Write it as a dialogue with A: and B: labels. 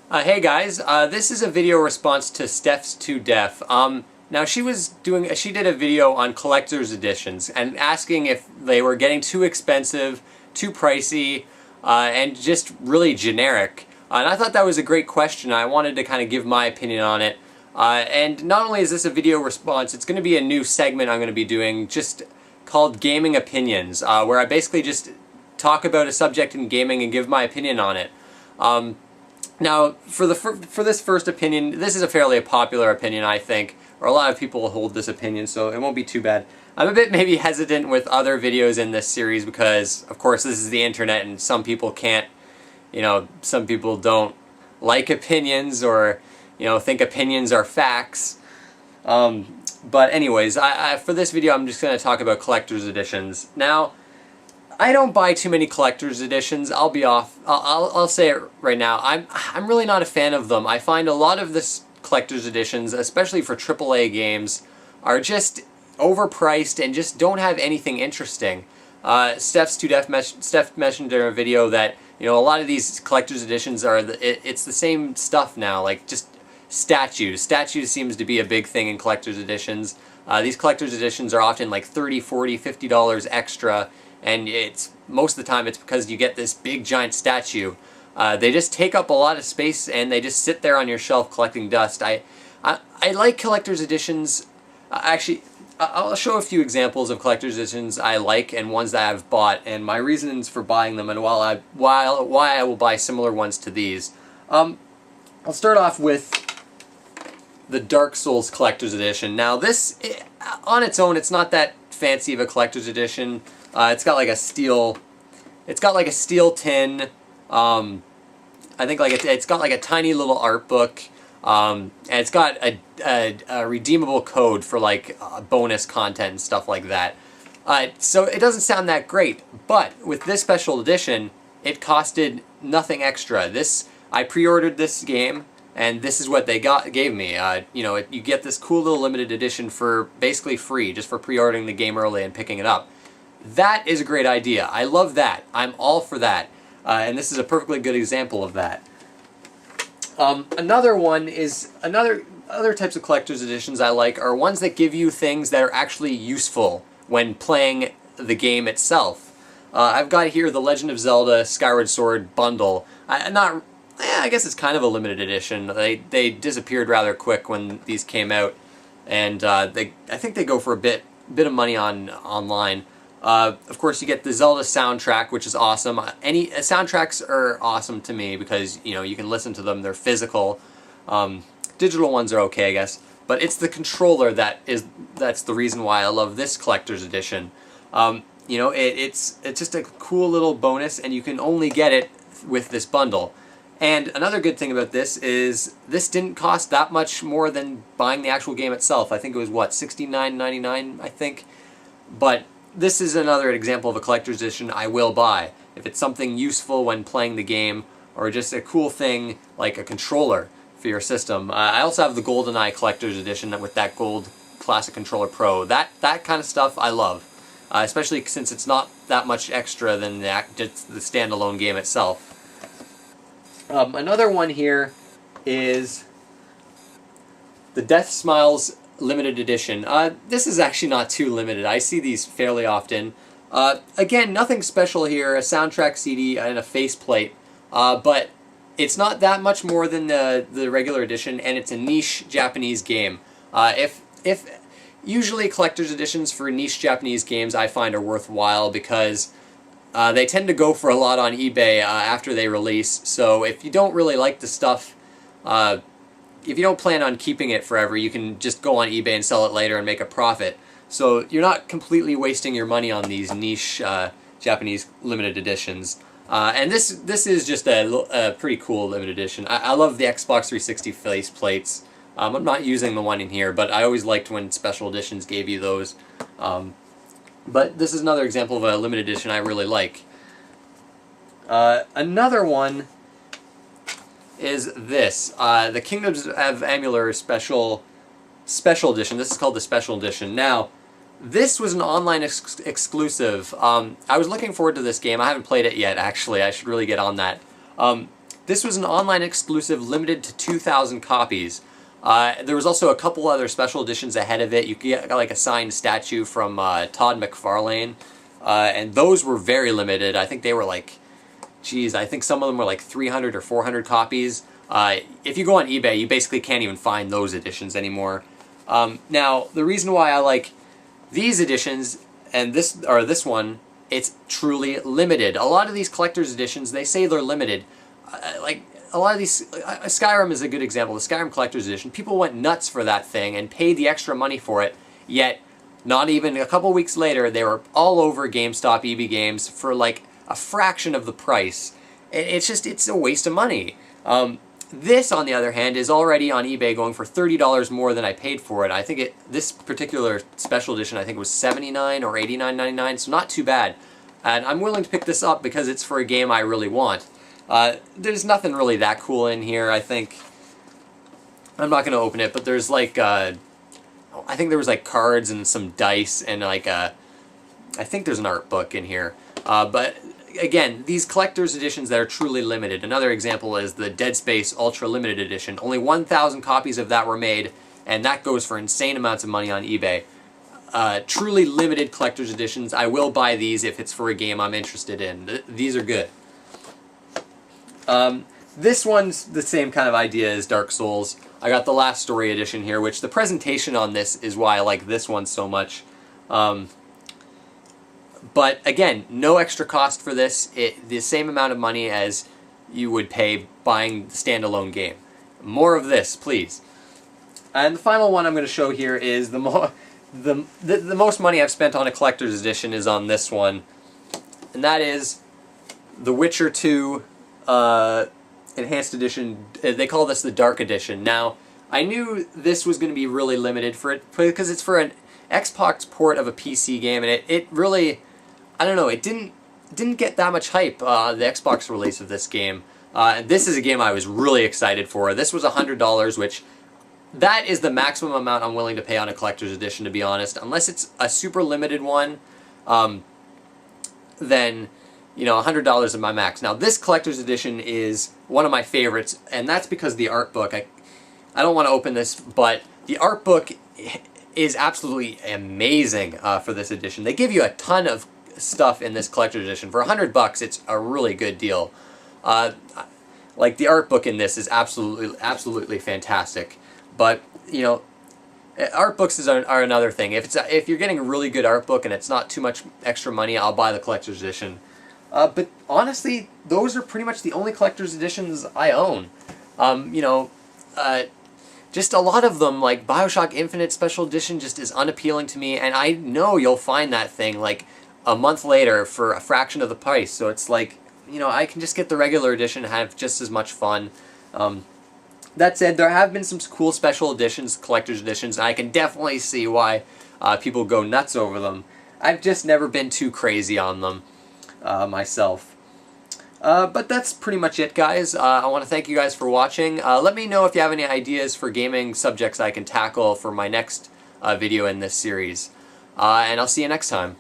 A: Hey guys, this is a video response to StephsTooDef. Now she did a video on collector's editions and asking if they were getting too expensive, too pricey, and just really generic. And I thought that was a great question. I wanted to kind of give my opinion on it. And not only is this a video response, it's going to be a new segment I'm going to be doing just called Gaming Opinions, where I basically just talk about a subject in gaming and give my opinion on it. Now, for this first opinion, this is a fairly popular opinion, I think, or a lot of people hold this opinion, so it won't be too bad. I'm a bit maybe hesitant with other videos in this series because, of course, this is the internet and some people can't, some people don't like opinions or, think opinions are facts. But anyways, for this video, I'm just going to talk about collector's editions. Now, I don't buy too many collector's editions. I'll say it right now. I'm really not a fan of them. I find a lot of this collector's editions, especially for AAA games, are just overpriced and just don't have anything interesting. Steph mentioned in a video that a lot of these collector's editions it's the same stuff now, like just statues. Statues seems to be a big thing in collector's editions. These collector's editions are often like $30, $40, $50 extra. And most of the time it's because you get this big giant statue. They just take up a lot of space and they just sit there on your shelf collecting dust. I like collector's editions. Actually, I'll show a few examples of collector's editions I like and ones that I've bought and my reasons for buying them and why I will buy similar ones to these. I'll start off with the Dark Souls collector's edition. Now this, on its own, it's not that fancy of a collector's edition. It's got like a steel tin. I think it's got like a tiny little art book, and it's got a redeemable code for like bonus content and stuff like that. So it doesn't sound that great, but with this special edition, it costed nothing extra. I pre-ordered this game, and this is what they gave me. You get this cool little limited edition for basically free, just for pre-ordering the game early and picking it up. That is a great idea. I love that. I'm all for that. And this is a perfectly good example of that. Another one is, other types of collector's editions I like are ones that give you things that are actually useful when playing the game itself. I've got here the Legend of Zelda Skyward Sword bundle. I guess it's kind of a limited edition. They disappeared rather quick when these came out, and I think they go for a bit of money online. Of course, you get the Zelda soundtrack, which is awesome. Soundtracks are awesome to me because you can listen to them. They're physical. Digital ones are okay, I guess. But it's the controller that's the reason why I love this collector's edition. It's just a cool little bonus, and you can only get it with this bundle. And another good thing about this is this didn't cost that much more than buying the actual game itself. I think it was what, $69.99, I think. But this is another example of a collector's edition I will buy. If it's something useful when playing the game, or just a cool thing like a controller for your system. I also have the GoldenEye collector's edition with that gold classic controller pro. That kind of stuff I love, especially since it's not that much extra than just the standalone game itself. Another one here is the Death Smiles limited edition. This is actually not too limited. I see these fairly often. Again, nothing special here, a soundtrack CD and a faceplate, but it's not that much more than the regular edition, and it's a niche Japanese game. Usually collector's editions for niche Japanese games I find are worthwhile because they tend to go for a lot on eBay after they release, so if you don't really like the stuff, if you don't plan on keeping it forever, you can just go on eBay and sell it later and make a profit. So you're not completely wasting your money on these niche Japanese limited editions. And this is just a pretty cool limited edition. I love the Xbox 360 faceplates. I'm not using the one in here, but I always liked when special editions gave you those. But this is another example of a limited edition I really like. Another one is this, the Kingdoms of Amalur special edition. This is called the special edition. Now, this was an online exclusive. I was looking forward to this game. I haven't played it yet, actually. I should really get on that. This was an online exclusive limited to 2,000 copies. There was also a couple other special editions ahead of it. You could get like a signed statue from Todd McFarlane, and those were very limited. I think they were like, geez, I think some of them were like 300 or 400 copies. If you go on eBay, you basically can't even find those editions anymore. Now, the reason why I like these editions and this one, it's truly limited. A lot of these collector's editions, they say they're limited. Like a lot of these, Skyrim is a good example. The Skyrim collector's edition, people went nuts for that thing and paid the extra money for it. Yet, not even a couple weeks later, they were all over GameStop, EB Games for like a fraction of the price. It's a waste of money. This, on the other hand, is already on eBay going for $30 more than I paid for it. I think this particular special edition, I think, was $79 or $89.99, so not too bad. And I'm willing to pick this up because it's for a game I really want. There's nothing really that cool in here, I think. I'm not going to open it, but there's like, I think there was like cards and some dice and like I think there's an art book in here. But again, these collector's editions that are truly limited. Another example is the Dead Space Ultra Limited Edition. Only 1,000 copies of that were made, and that goes for insane amounts of money on eBay. Truly limited collector's editions. I will buy these if it's for a game I'm interested in. These are good. This one's the same kind of idea as Dark Souls. I got the Last Story edition here, which the presentation on this is why I like this one so much. But again, no extra cost for this. The same amount of money as you would pay buying the standalone game. More of this, please. And the final one I'm going to show here is the most money I've spent on a collector's edition is on this one, and that is The Witcher 2 Enhanced Edition. They call this the Dark Edition. Now, I knew this was going to be really limited for it because it's for an Xbox port of a PC game, and it really, I don't know, it didn't get that much hype, the Xbox release of this game. This is a game I was really excited for. This was $100, which that is the maximum amount I'm willing to pay on a collector's edition, to be honest. Unless it's a super limited one, then, you know, $100 is my max. Now, this collector's edition is one of my favorites, and that's because the art book, I don't want to open this, but the art book is absolutely amazing for this edition. They give you a ton of stuff in this collector's edition. For $100, it's a really good deal. Like, the art book in this is absolutely fantastic. But, you know, art books are another thing. If you're getting a really good art book and it's not too much extra money, I'll buy the collector's edition. But honestly, those are pretty much the only collector's editions I own. You know, just a lot of them, like BioShock Infinite Special Edition, just is unappealing to me, and I know you'll find that thing like a month later for a fraction of the price. So it's like, you know, I can just get the regular edition and have just as much fun. That said, there have been some cool special editions, collector's editions, and I can definitely see why people go nuts over them. I've just never been too crazy on them myself. But that's pretty much it, guys. I want to thank you guys for watching. Let me know if you have any ideas for gaming subjects I can tackle for my next video in this series. And I'll see you next time.